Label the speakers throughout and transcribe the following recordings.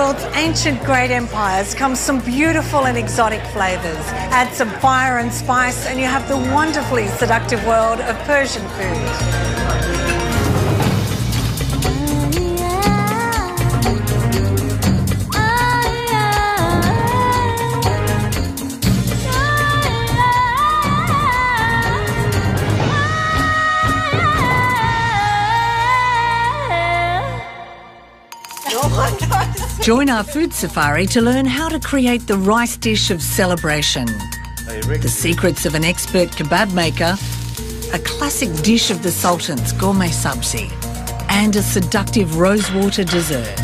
Speaker 1: world's ancient great empires comes some beautiful and exotic flavours. Add some fire and spice and you have the wonderfully seductive world of Persian food. Join our food safari to learn how to create the rice dish of celebration, the secrets of an expert kebab maker, a classic dish of the Sultan's gourmet sabzi, and a seductive rosewater dessert.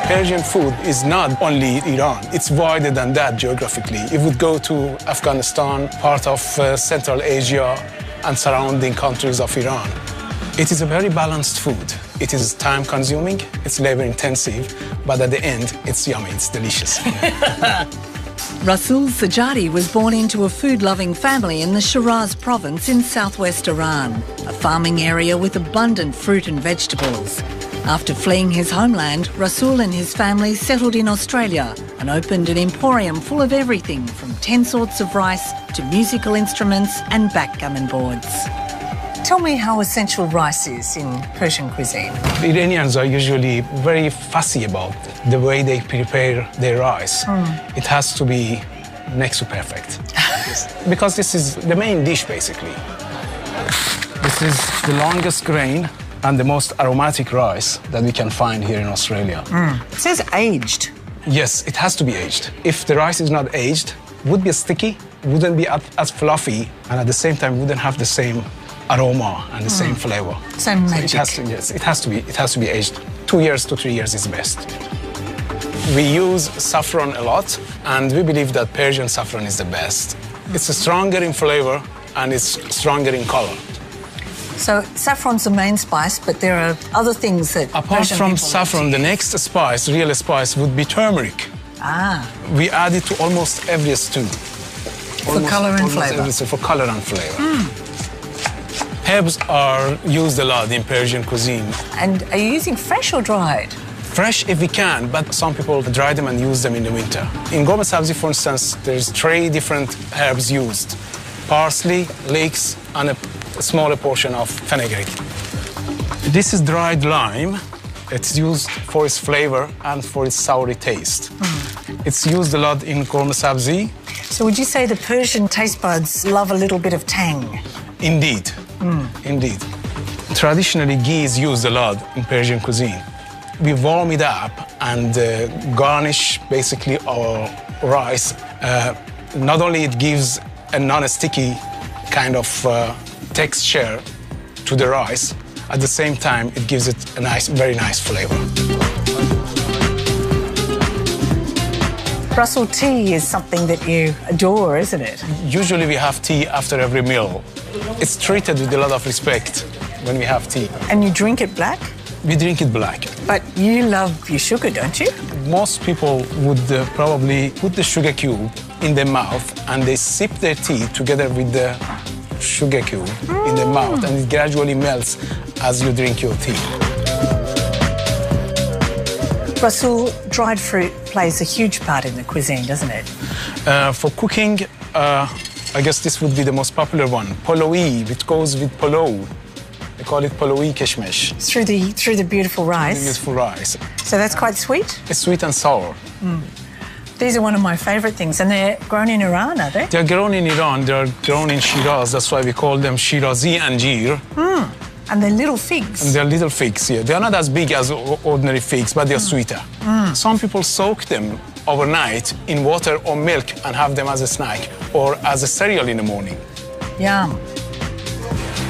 Speaker 2: Persian food is not only Iran, it's wider than that geographically. It would go to Afghanistan, part of Central Asia and surrounding countries of Iran. It is a very balanced food. It is time-consuming, it's labor-intensive, but at the end, it's yummy, it's delicious.
Speaker 1: Rasul Sajadi was born into a food-loving family in the Shiraz province in southwest Iran, a farming area with abundant fruit and vegetables. After fleeing his homeland, Rasul and his family settled in Australia and opened an emporium full of everything from 10 sorts of rice to musical instruments and backgammon boards. Tell me how essential rice is in Persian cuisine.
Speaker 2: The Iranians are usually very fussy about the way they prepare their rice. It has to be next to perfect. Because this is the main dish, basically. This is the longest grain and the most aromatic rice that we can find here in Australia.
Speaker 1: It says aged.
Speaker 2: Yes, it has to be aged. If the rice is not aged, it would be sticky, wouldn't be as fluffy, and at the same time wouldn't have the same aroma and the same flavor.
Speaker 1: Same magic.
Speaker 2: So it has to be aged. 2 years to 3 years is best. We use saffron a lot, and we believe that Persian saffron is the best. It's stronger in flavor and it's stronger in color.
Speaker 1: So saffron's the main spice, but there are other things that
Speaker 2: Apart
Speaker 1: Persian
Speaker 2: from
Speaker 1: people
Speaker 2: saffron, the next spice, real spice, would be turmeric. We add it to almost every stew.
Speaker 1: For colour and flavour.
Speaker 2: For colour and flavour. Herbs are used a lot in Persian cuisine.
Speaker 1: And are you using fresh or dried?
Speaker 2: Fresh if we can, but some people dry them and use them in the winter. In gourmet sabzi, for instance, there's 3 different herbs used. Parsley, leeks, and a smaller portion of fenugreek. This is dried lime. It's used for its flavor and for its soury taste. It's used a lot in gourmet sabzi.
Speaker 1: So would you say the Persian taste buds love a little bit of tang?
Speaker 2: Indeed, indeed. Traditionally, ghee is used a lot in Persian cuisine. We warm it up and garnish basically our rice. Not only it gives a non-sticky kind of texture to the rice, at the same time it gives it a nice, very nice flavor.
Speaker 1: Brussels tea is something that you adore, isn't it?
Speaker 2: Usually we have tea after every meal. It's treated with a lot of respect when we have tea.
Speaker 1: And you drink it black?
Speaker 2: We drink it black.
Speaker 1: But you love your sugar, don't you?
Speaker 2: Most people would probably put the sugar cube in their mouth and they sip their tea together with the sugar cube in the mouth, and it gradually melts as you drink your tea.
Speaker 1: Rasul, dried fruit plays a huge part in the cuisine, doesn't it?
Speaker 2: For cooking, I guess this would be the most popular one. Poloui, which goes with polo. They call it poloui keshmesh.
Speaker 1: Through the beautiful rice.
Speaker 2: The beautiful rice.
Speaker 1: So that's quite sweet?
Speaker 2: It's sweet and sour.
Speaker 1: These are one of my favourite things, and they're grown in Iran, are they?
Speaker 2: They're grown in Iran. They're grown in Shiraz. That's why we call them Shirazi anjir.
Speaker 1: And they're little figs.
Speaker 2: And they're little figs, yeah. They're not as big as ordinary figs, but they're sweeter. Some people soak them overnight in water or milk and have them as a snack or as a cereal in the morning.
Speaker 1: Yum.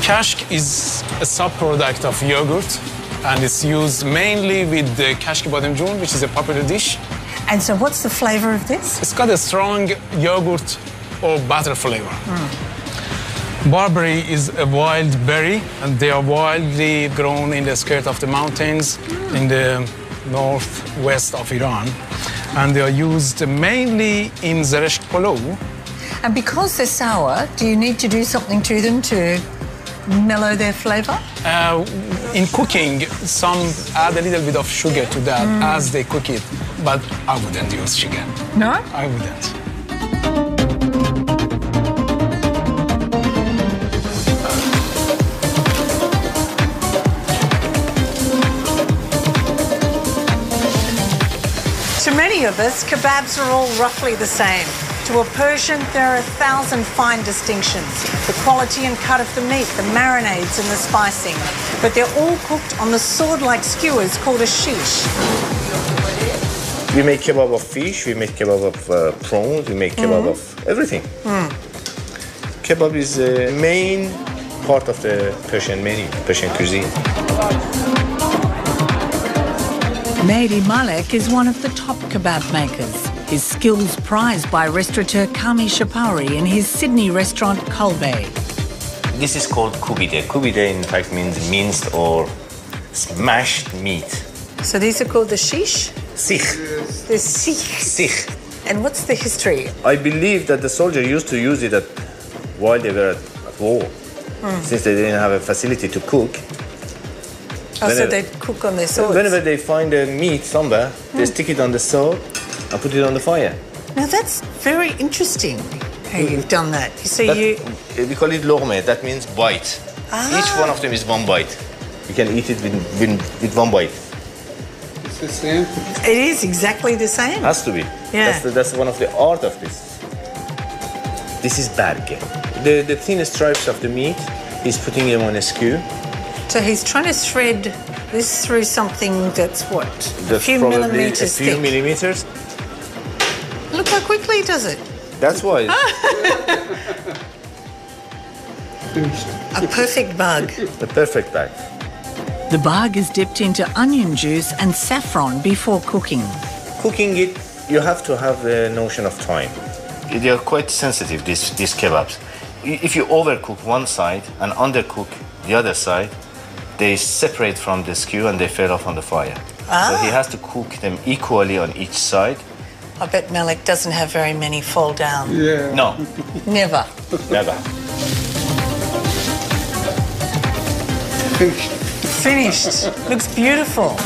Speaker 2: Kashk is a sub-product of yogurt, and it's used mainly with the kashk badamjoon, which is a popular dish.
Speaker 1: And so what's the flavour of this?
Speaker 2: It's got a strong yogurt or butter flavour. Barberry is a wild berry, and they are wildly grown in the skirt of the mountains in the northwest of Iran. and they are used mainly in zeresh polo.
Speaker 1: And because they're sour, do you need to do something to them to mellow their flavour?
Speaker 2: In cooking, some add a little bit of sugar to that as they cook it, but I wouldn't use sugar.
Speaker 1: No?
Speaker 2: I wouldn't.
Speaker 1: To many of us, kebabs are all roughly the same. To a Persian, there are 1,000 fine distinctions. The quality and cut of the meat, the marinades and the spicing. But they're all cooked on the sword-like skewers called a shish.
Speaker 3: We make kebab of fish, we make kebab of prawns, we make kebab of everything. Kebab is the main part of the Persian menu, Persian cuisine.
Speaker 1: Mehdi Malek is one of the top kebab makers. His skills prized by restaurateur Kami Shapari in his Sydney restaurant Kolbe.
Speaker 3: This is called kubide. Kubide in fact means minced or smashed meat.
Speaker 1: So these are called the shish?
Speaker 3: Sikh.
Speaker 1: The sikh.
Speaker 3: Sikh.
Speaker 1: And what's the history?
Speaker 3: I believe that the soldiers used to use it while they were at war, since they didn't have a facility to cook.
Speaker 1: Oh, so they cook on their swords?
Speaker 3: Whenever they find a meat somewhere, they stick it on the sword and put it on the fire.
Speaker 1: Now that's very interesting how you've done that. So
Speaker 3: We call it loghme, that means bite. Each one of them is one bite. You can eat it with one bite.
Speaker 2: It's the same?
Speaker 1: It is exactly the same.
Speaker 3: Has to be.
Speaker 1: Yeah.
Speaker 3: That's one of the art of this. This is barge. The thin stripes of the meat, he's putting them on a skew.
Speaker 1: So he's trying to thread this through something that's what?
Speaker 3: That's
Speaker 1: a few
Speaker 3: probably
Speaker 1: millimetres
Speaker 3: a few
Speaker 1: thick.
Speaker 3: millimeters.
Speaker 1: Look how quickly he does it.
Speaker 3: That's why.
Speaker 1: A perfect bug.
Speaker 3: The perfect bag.
Speaker 1: The bug is dipped into onion juice and saffron before cooking.
Speaker 3: Cooking it, you have to have a notion of time. They are quite sensitive, these kebabs. If you overcook one side and undercook the other side, they separate from the skew and they fall off on the fire. So he has to cook them equally on each side.
Speaker 1: I bet Malik doesn't have very many fall down.
Speaker 2: Yeah.
Speaker 3: No,
Speaker 1: Never.
Speaker 3: never.
Speaker 1: Finished. Looks beautiful.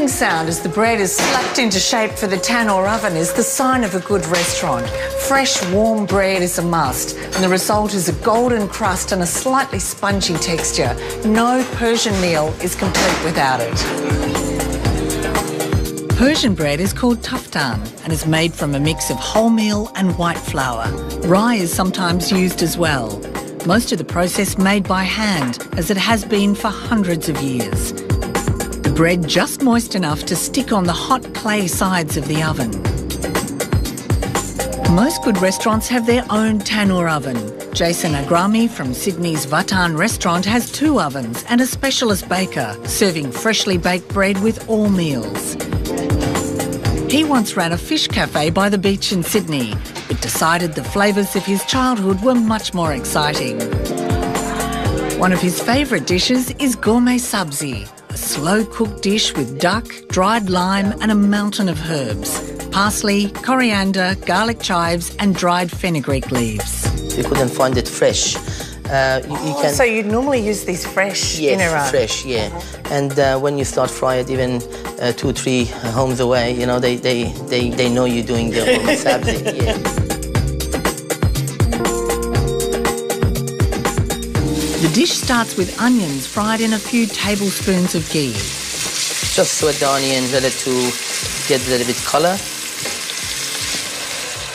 Speaker 1: Sound as the bread is slapped into shape for the tannoor oven is the sign of a good restaurant. Fresh, warm bread is a must, and the result is a golden crust and a slightly spongy texture. No Persian meal is complete without it. Persian bread is called taftan and is made from a mix of wholemeal and white flour. Rye is sometimes used as well. Most of the process made by hand, as it has been for hundreds of years. Bread just moist enough to stick on the hot clay sides of the oven. Most good restaurants have their own tannoor oven. Jason Agrami from Sydney's Vatan restaurant has 2 ovens and a specialist baker, serving freshly baked bread with all meals. He once ran a fish cafe by the beach in Sydney, but decided the flavours of his childhood were much more exciting. One of his favourite dishes is gourmet sabzi, a slow-cooked dish with duck, dried lime and a mountain of herbs. Parsley, coriander, garlic chives and dried fenugreek leaves.
Speaker 4: You couldn't find it fresh. You can...
Speaker 1: So you'd normally use these fresh in Iran?
Speaker 4: Yes, fresh, yeah. And when you start fry it, even 2-3 homes away, you know, they know you're doing the sabzi. Yeah.
Speaker 1: The dish starts with onions fried in a few tablespoons of ghee.
Speaker 4: Just sweat the onion, let it to get a little bit colour.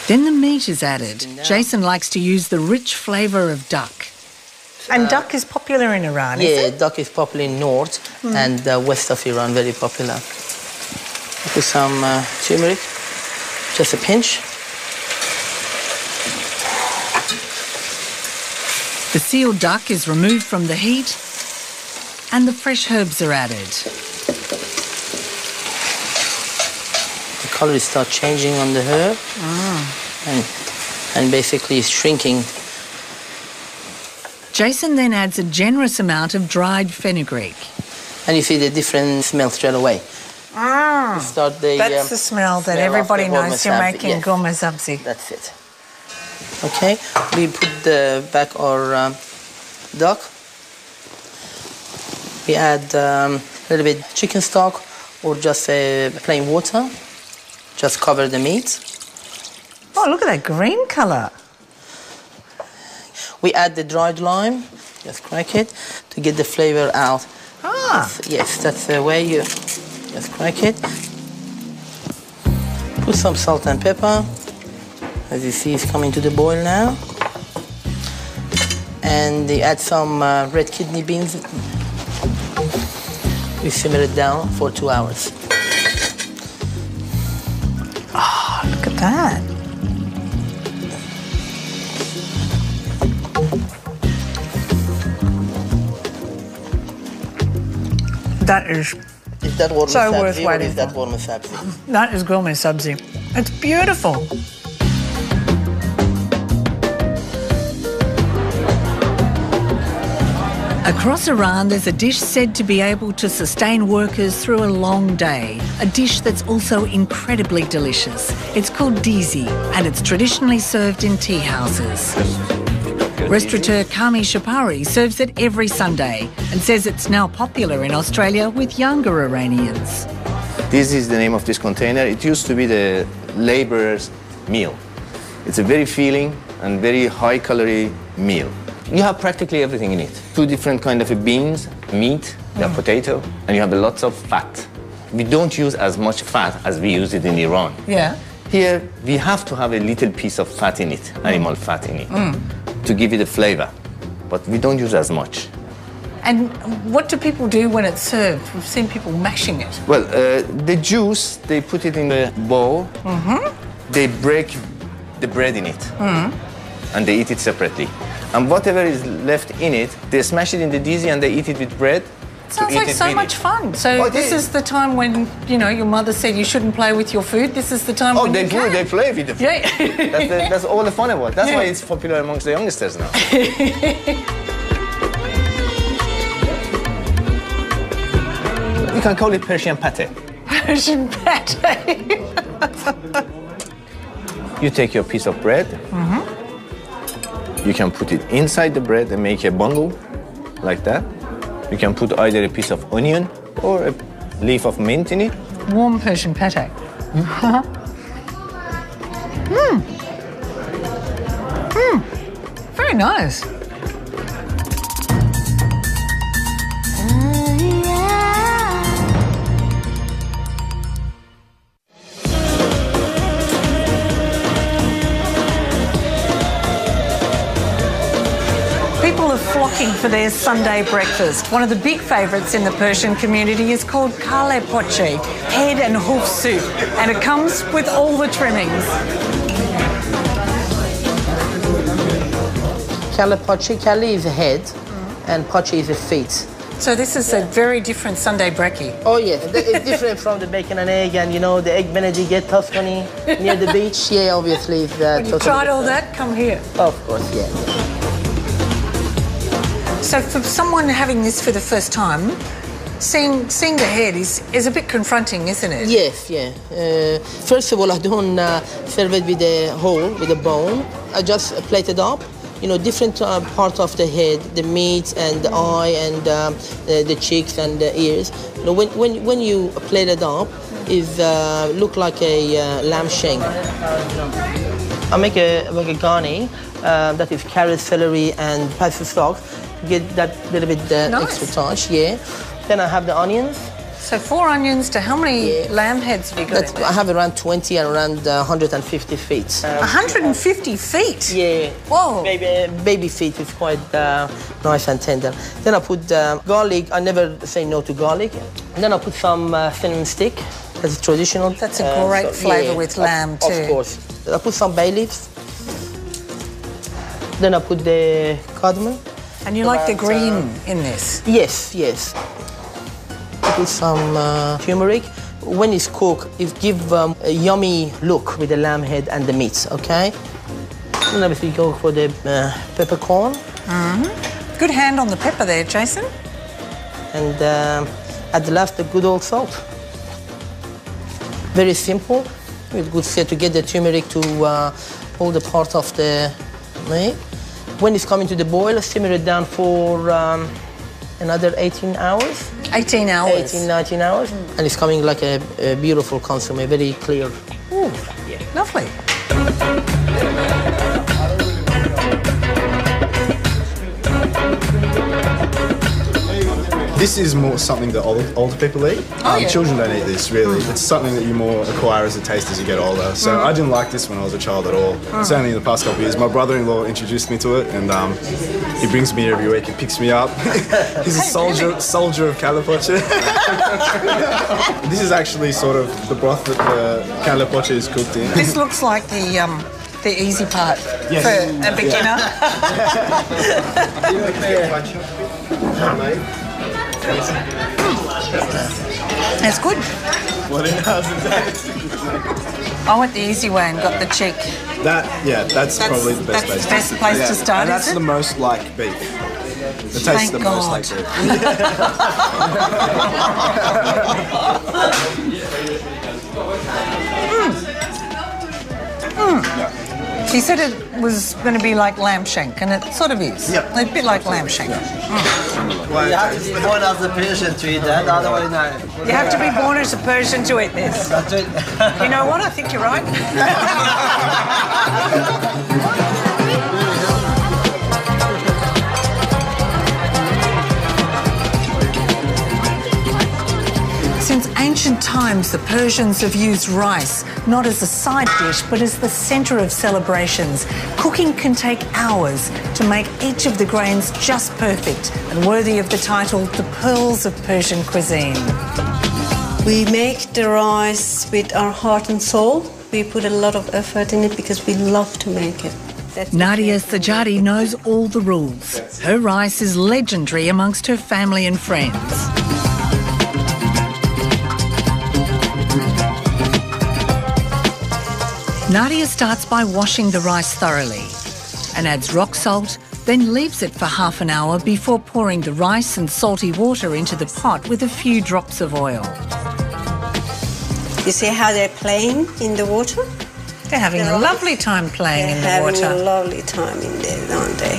Speaker 1: Then the meat is added. Jason likes to use the rich flavour of duck. And duck is popular in Iran, is it?
Speaker 4: Yeah, duck is popular in north and west of Iran, very popular. Put some turmeric, just a pinch.
Speaker 1: The sealed duck is removed from the heat and the fresh herbs are added.
Speaker 4: color start changing on the herb, and basically shrinking.
Speaker 1: Jason then adds a generous amount of dried fenugreek.
Speaker 4: And you see the different smell straight away. Start the,
Speaker 1: that's the smell that everybody knows you're making gourmet sabzi.
Speaker 4: That's it. Okay, we put back our duck. We add a little bit chicken stock or just plain water. Just cover the meat.
Speaker 1: Oh, look at that green colour.
Speaker 4: We add the dried lime. Just crack it to get the flavor out. Yes, that's the way you just crack it. Put some salt and pepper. As you see, it's coming to the boil now. And you add some red kidney beans. We simmer it down for 2 hours.
Speaker 1: Oh, look at that. That is so worth waiting for.
Speaker 4: That gourmet sabzi?
Speaker 1: That is gourmet sabzi. It's beautiful. Across Iran, there's a dish said to be able to sustain workers through a long day, a dish that's also incredibly delicious. It's called dizi, and it's traditionally served in tea houses. Restaurateur Kami Shapari serves it every Sunday and says it's now popular in Australia with younger Iranians.
Speaker 3: This is the name of this container. It used to be the laborer's meal. It's a very filling and very high-calorie meal. You have practically everything in it. 2 different kind of beans, meat, you have potato, and you have lots of fat. We don't use as much fat as we use it in Iran.
Speaker 1: Yeah.
Speaker 3: Here, we have to have a little piece of fat in it, animal fat in it, to give it a flavor. But we don't use as much.
Speaker 1: And what do people do when it's served? We've seen people mashing it.
Speaker 3: Well, the juice, they put it in a bowl. They break the bread in it, and they eat it separately. And whatever is left in it, they smash it in the dizi and they eat it with bread.
Speaker 1: Sounds like so much fun. So this is the time when, you know, your mother said you shouldn't play with your food. This is the time when
Speaker 3: they do. They play with the food.
Speaker 1: Yeah.
Speaker 3: That's all the fun about it. That's why it's popular amongst the youngsters now. You can call it Persian pate.
Speaker 1: Persian pate.
Speaker 3: You take your piece of bread. You can put it inside the bread and make a bundle like that. You can put either a piece of onion or a leaf of mint in it.
Speaker 1: Warm Persian pate. Very nice. People are flocking for their Sunday breakfast. One of the big favourites in the Persian community is called kale poche, head and hoof soup, and it comes with all the trimmings.
Speaker 4: Kale poche, kale is a head, and poche is a feet.
Speaker 1: So this is a very different Sunday brekkie.
Speaker 4: Oh yes, it's different from the bacon and egg, and you know the egg Benedict Tuscany near the beach. Yeah, obviously.
Speaker 1: When you tried all that, come here.
Speaker 4: Of course, yeah.
Speaker 1: So for someone having this for the first time, seeing the head is a bit confronting, isn't it?
Speaker 4: Yes, yeah. First of all, I don't serve it with a whole, with a bone. I just plate it up. You know, different part of the head, the meat and the eye and the cheeks and the ears. You know, when you plate it up, it look like a lamb shank. I make a garni that is carrot, celery, and pasta stock. Get that little bit extra touch, yeah. Then I have the onions.
Speaker 1: So 4 onions to how many lamb heads have you got?
Speaker 4: I have around 20 and around 150 feet.
Speaker 1: 150 feet?
Speaker 4: Yeah.
Speaker 1: Whoa.
Speaker 4: Baby feet is quite nice and tender. Then I put garlic. I never say no to garlic. And then I put some cinnamon stick. That's traditional.
Speaker 1: That's a great flavour with lamb too.
Speaker 4: Of course. Then I put some bay leaves. Then I put the cardamom.
Speaker 1: And you like the green in this?
Speaker 4: Yes, yes. I put some turmeric. When it's cooked, it gives a yummy look with the lamb head and the meats, okay? And obviously go for the peppercorn.
Speaker 1: Good hand on the pepper there, Jason.
Speaker 4: And at the last, the good old salt. Very simple. With good set to get the turmeric to all the part of the meat. When it's coming to the boil, simmer it down for another 18 hours.
Speaker 1: 18 hours?
Speaker 4: 18, 19 hours. And it's coming like a beautiful consommé, very clear.
Speaker 1: Ooh, yeah. Lovely.
Speaker 5: This is more something that older people eat. Children don't eat this, really. It's something that you more acquire as a taste as you get older. So I didn't like this when I was a child at all. It's only in the past couple of years. My brother-in-law introduced me to it, and he brings me here every week and picks me up. He's a soldier of calapoche. This is actually sort of the broth that the calapoche is cooked in.
Speaker 1: This looks like the easy part for a beginner. It's good. I went the easy way and got the cheek.
Speaker 5: That's probably the best place.
Speaker 1: That's the best place to start,
Speaker 5: and that's
Speaker 1: is it?
Speaker 5: the most like beef. The taste the most like beef.
Speaker 1: She said it was going to be like lamb shank, and it sort of is.
Speaker 5: Yep.
Speaker 1: A bit like lamb shank.
Speaker 6: You have to be born as a Persian to eat that, otherwise no.
Speaker 1: You have to be born as a Persian to eat this.
Speaker 6: That's it.
Speaker 1: You know what? I think you're right. Since ancient times, the Persians have used rice not as a side dish, but as the centre of celebrations. Cooking can take hours to make each of the grains just perfect and worthy of the title, the pearls of Persian cuisine.
Speaker 7: We make the rice with our heart and soul. We put a lot of effort in it because we love to make it.
Speaker 1: Nadia Sajadi knows all the rules. Her rice is legendary amongst her family and friends. Nadia starts by washing the rice thoroughly and adds rock salt, then leaves it for half an hour before pouring the rice and salty water into the pot with a few drops of oil.
Speaker 7: You see how they're playing in the water?
Speaker 1: They're having a lovely time playing in the water.
Speaker 7: They're having a lovely time in there, aren't they?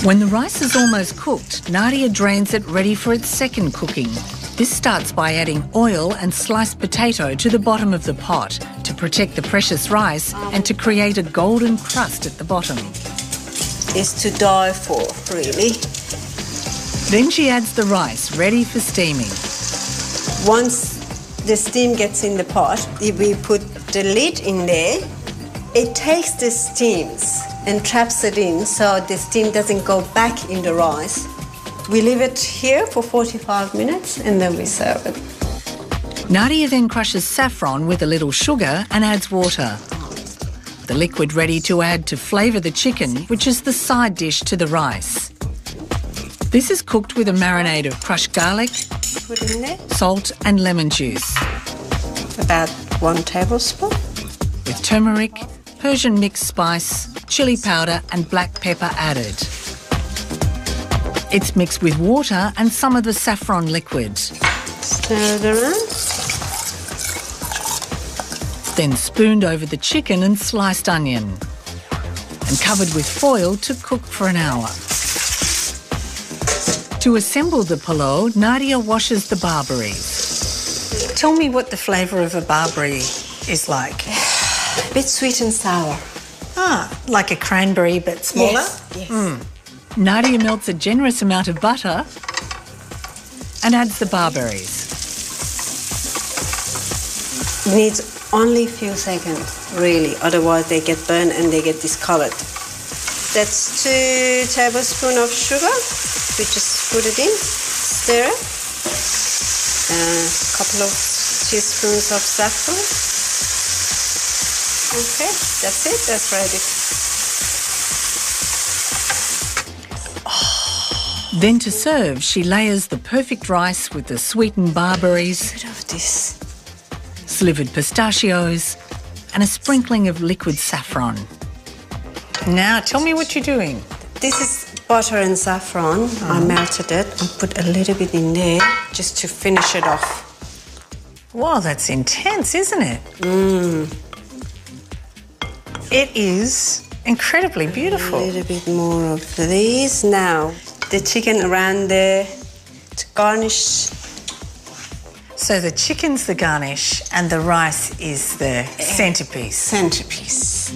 Speaker 1: When the rice is almost cooked, Nadia drains it ready for its second cooking. This starts by adding oil and sliced potato to the bottom of the pot to protect the precious rice and to create a golden crust at the bottom.
Speaker 7: It's to die for, really.
Speaker 1: Then she adds the rice, ready for steaming.
Speaker 7: Once the steam gets in the pot, if we put the lid in there, it takes the steams and traps it in so the steam doesn't go back in the rice. We leave it here for 45 minutes and then we serve it.
Speaker 1: Nadia then crushes saffron with a little sugar and adds water. The liquid ready to add to flavour the chicken, which is the side dish to the rice. This is cooked with a marinade of crushed garlic,
Speaker 7: Put in there
Speaker 1: salt and lemon juice.
Speaker 7: about 1 tablespoon.
Speaker 1: With turmeric, Persian mixed spice, chilli powder and black pepper added. It's mixed with water and some of the saffron liquid.
Speaker 7: Stir it around.
Speaker 1: Then spooned over the chicken and sliced onion. And covered with foil to cook for an hour. To assemble the pulao, Nadia washes the barberries. Tell me what the flavour of a barberry is like.
Speaker 7: A bit sweet and sour.
Speaker 1: Like a cranberry but smaller?
Speaker 7: Yes.
Speaker 1: Nadia melts a generous amount of butter and adds the barberries.
Speaker 7: It needs only a few seconds, really, otherwise they get burnt and they get discoloured. That's 2 tablespoons of sugar. We just put it in, stir it. A couple of teaspoons of saffron. Okay, that's it, that's ready.
Speaker 1: Then to serve, she layers the perfect rice with the sweetened barberries,
Speaker 7: Bit of this.
Speaker 1: slivered pistachios, and a sprinkling of liquid saffron. Now, tell me what you're doing.
Speaker 7: This is butter and saffron. I melted it and put a little bit in there just to finish it off.
Speaker 1: Wow, that's intense, isn't it? It is incredibly beautiful.
Speaker 7: A little bit more of these. Now, the chicken around there to garnish.
Speaker 1: So the chicken's the garnish and the rice is the centerpiece.
Speaker 7: Centerpiece.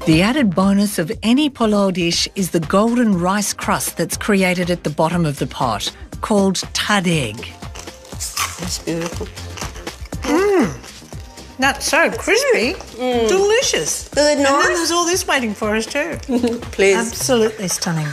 Speaker 1: The added bonus of any pulao dish is the golden rice crust that's created at the bottom of the pot, called tadeg.
Speaker 7: That's beautiful.
Speaker 1: That's so crispy. Delicious.
Speaker 7: Good,
Speaker 1: And then
Speaker 7: nice.
Speaker 1: there's all this waiting for us too.
Speaker 7: Please.
Speaker 1: Absolutely stunning.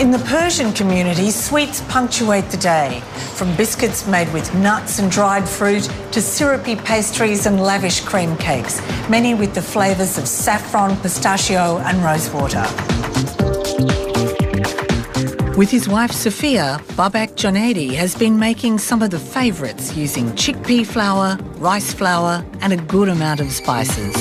Speaker 1: In the Persian community, sweets punctuate the day, from biscuits made with nuts and dried fruit to syrupy pastries and lavish cream cakes, many with the flavours of saffron, pistachio and rosewater. With his wife Sophia, Babak Jonaidi has been making some of the favourites using chickpea flour, rice flour and a good amount of spices.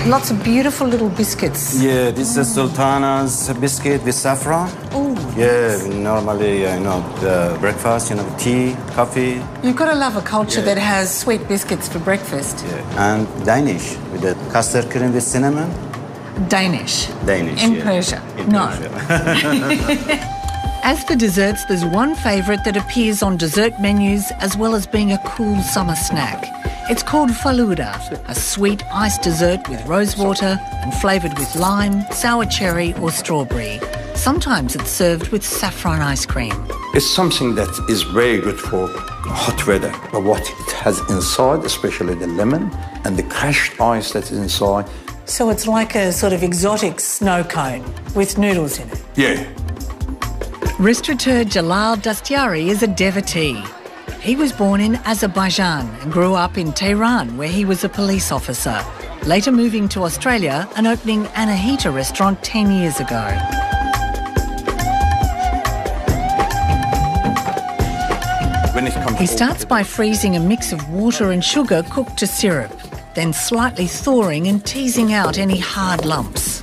Speaker 1: Lots of beautiful little biscuits.
Speaker 8: Yeah, this is Sultana's biscuit with saffron.
Speaker 1: Oh,
Speaker 8: Yeah, normally, the breakfast, tea, coffee.
Speaker 1: you've got to love a culture that has sweet biscuits for breakfast.
Speaker 8: Yeah. And Danish with the custard cream with cinnamon.
Speaker 1: Danish.
Speaker 8: Danish,
Speaker 1: In
Speaker 8: yeah.
Speaker 1: Persia.
Speaker 8: In
Speaker 1: No.
Speaker 8: Persia.
Speaker 1: As for desserts, there's one favourite that appears on dessert menus as well as being a cool summer snack. It's called faluda, a sweet iced dessert with rosewater and flavoured with lime, sour cherry or strawberry. Sometimes it's served with saffron ice cream.
Speaker 9: It's something that is very good for hot weather. But what it has inside, especially the lemon and the crushed ice that is inside.
Speaker 1: So it's like a sort of exotic snow cone with noodles in it.
Speaker 9: Yeah.
Speaker 1: Restaurateur Jalal Dastiari is a devotee. He was born in Azerbaijan and grew up in Tehran, where he was a police officer, later moving to Australia and opening Anahita restaurant 10 years ago.
Speaker 9: When it comes
Speaker 1: He starts by freezing a mix of water and sugar cooked to syrup, then slightly thawing and teasing out any hard lumps.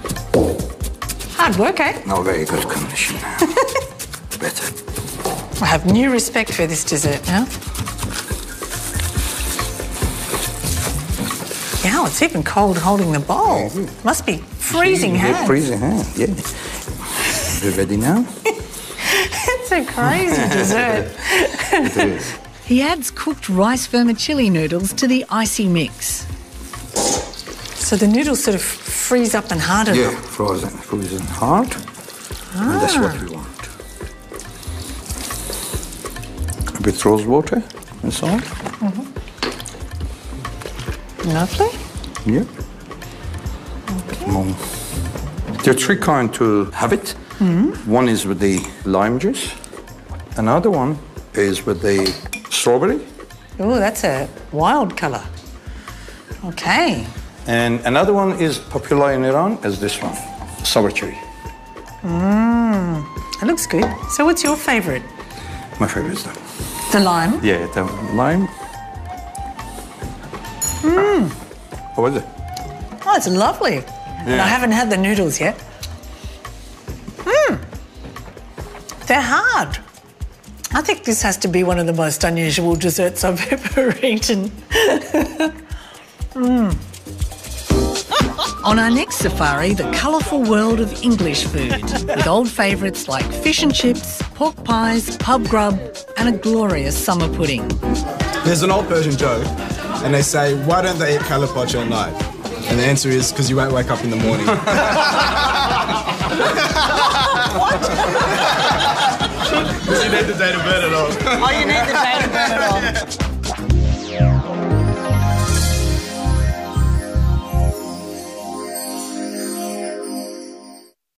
Speaker 1: Hard work, eh?
Speaker 9: No, very good condition now. Better.
Speaker 1: I have new respect for this dessert now. Yeah, it's even cold holding the bowl. Must be freezing hands.
Speaker 9: Freezing hand, yeah. You ready now?
Speaker 1: It's a crazy dessert.
Speaker 9: It is.
Speaker 1: He adds cooked rice vermicelli noodles to the icy mix. So the noodles sort of freeze up and harden.
Speaker 9: Yeah, frozen hard. And that's what we want. A bit rose water inside.
Speaker 1: Lovely.
Speaker 9: Yeah. Okay. There are three kinds to have it. One is with the lime juice. Another one is with the strawberry.
Speaker 1: Oh, that's a wild colour. Okay.
Speaker 9: And another one is popular in Iran as this one, sour cherry.
Speaker 1: It looks good. So what's your favourite?
Speaker 9: My favorite is that.
Speaker 1: The lime?
Speaker 9: Yeah, the lime. How was it?
Speaker 1: Oh, it's lovely. And I haven't had the noodles yet. They're hard. I think this has to be one of the most unusual desserts I've ever eaten. On our next safari, the colourful world of English food, with old favourites like fish and chips, pork pies, pub grub, and a glorious summer pudding.
Speaker 5: There's an old Persian joke, and they say, why don't they eat calapoch at night? And the answer is, because you won't wake up in the morning.
Speaker 1: What?
Speaker 5: Because you need the day to burn it off.
Speaker 1: Oh, you need the day to burn it off.